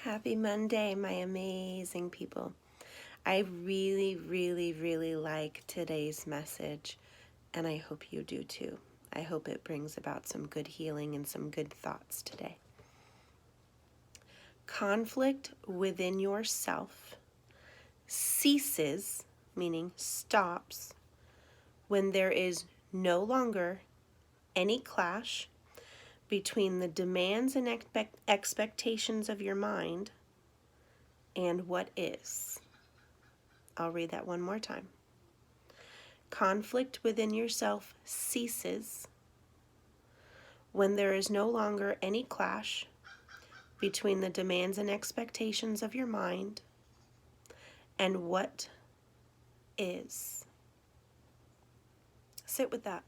Happy Monday, my amazing people. I really like today's message, and I hope you do too. I hope it brings about some good healing and some good thoughts today. Conflict within yourself ceases, meaning stops, when there is no longer any clash between the demands and expectations of your mind and what is. I'll read that one more time. Conflict within yourself ceases when there is no longer any clash between the demands and expectations of your mind and what is. Sit with that.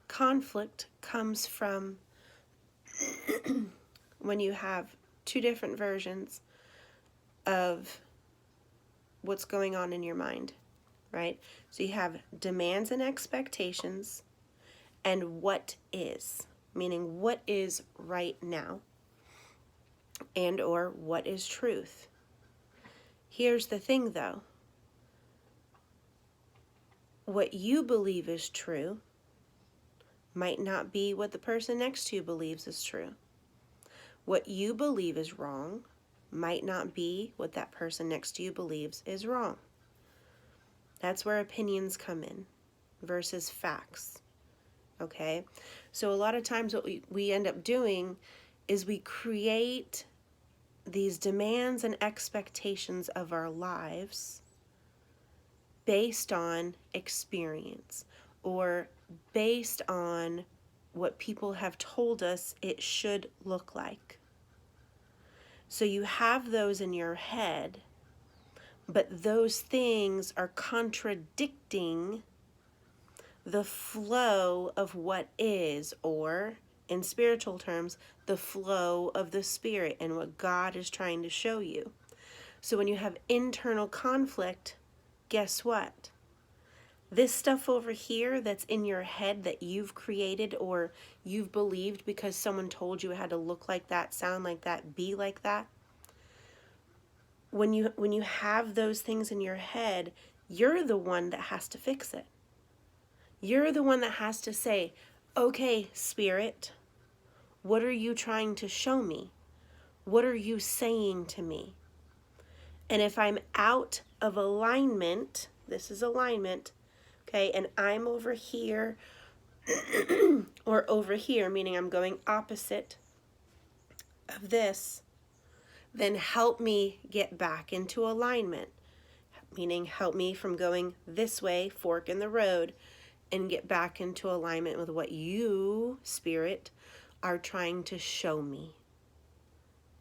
Conflict comes from when you have two different versions of what's going on in your mind, right? So you have demands and expectations and what is, meaning what is right now and or what is truth. Here's the thing though. What you believe is true might not be what the person next to you believes is true. What you believe is wrong might not be what that person next to you believes is wrong. That's where opinions come in versus facts. Okay? So a lot of times what we end up doing is we create these demands and expectations of our lives based on experience or based on what people have told us it should look like. So you have those in your head, but those things are contradicting the flow of what is, or in spiritual terms, the flow of the Spirit and what God is trying to show you. So when you have internal conflict, guess what? This stuff over here that's in your head that you've created or you've believed because someone told you it had to look like that, sound like that, be like that. When you have those things in your head, you're the one that has to fix it. You're the one that has to say, okay, Spirit, what are you trying to show me? What are you saying to me? And if I'm out of alignment, this is alignment, okay, and I'm over here or over here, meaning I'm going opposite of this, then help me get back into alignment, meaning help me from going this way, fork in the road, and get back into alignment with what you, Spirit, are trying to show me,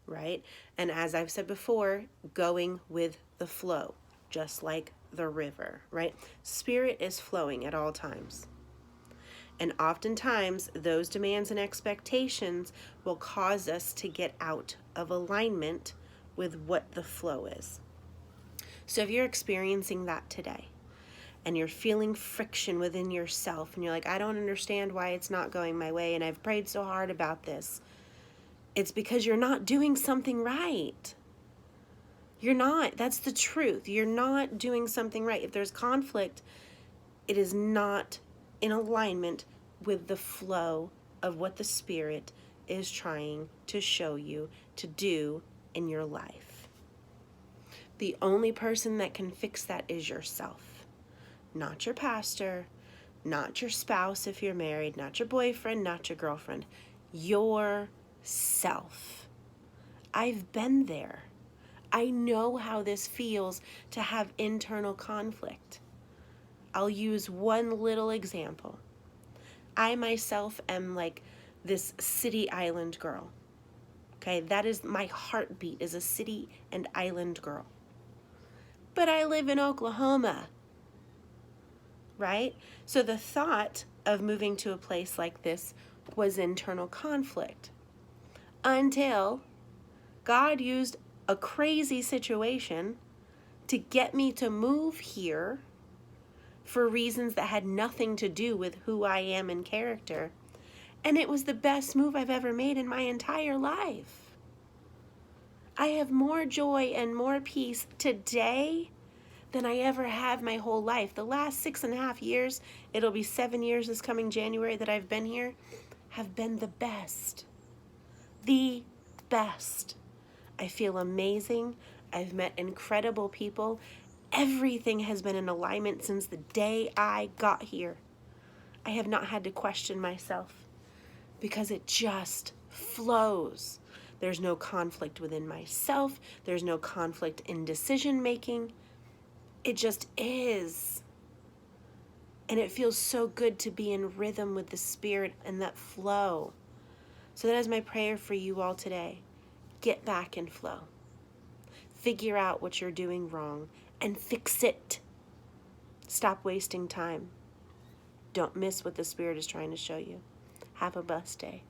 right? And as I've said before, going with the flow, just like the river, right? Spirit is flowing at all times. And oftentimes, those demands and expectations will cause us to get out of alignment with what the flow is. So if you're experiencing that today, and you're feeling friction within yourself, and you're like, I don't understand why it's not going my way, and I've prayed so hard about this, it's because you're not doing something right. You're not. That's the truth. You're not doing something right. If there's conflict, it is not in alignment with the flow of what the Spirit is trying to show you to do in your life. The only person that can fix that is yourself. Not your pastor, not your spouse if you're married, not your boyfriend, not your girlfriend. Yourself. I've been there. I know how this feels to have internal conflict. I'll use one little example. I myself am like this city island girl. Okay, that is my heartbeat, is a city and island girl. But I live in Oklahoma, right? So the thought of moving to a place like this was internal conflict until God used a crazy situation to get me to move here for reasons that had nothing to do with who I am in character, And it was the best move I've ever made in my entire life. I have more joy and more peace today than I ever have my whole life. The last 6.5 years, it'll be 7 years this coming January that I've been here, have been the best. The best. I feel amazing. I've met incredible people. Everything has been in alignment since the day I got here. I have not had to question myself because it just flows. There's no conflict within myself. There's no conflict in decision making. It just is. And it feels so good to be in rhythm with the Spirit and that flow. So that is my prayer for you all today. Get back in flow. Figure out what you're doing wrong and fix it. Stop wasting time. Don't miss what the Spirit is trying to show you. Have a blessed day.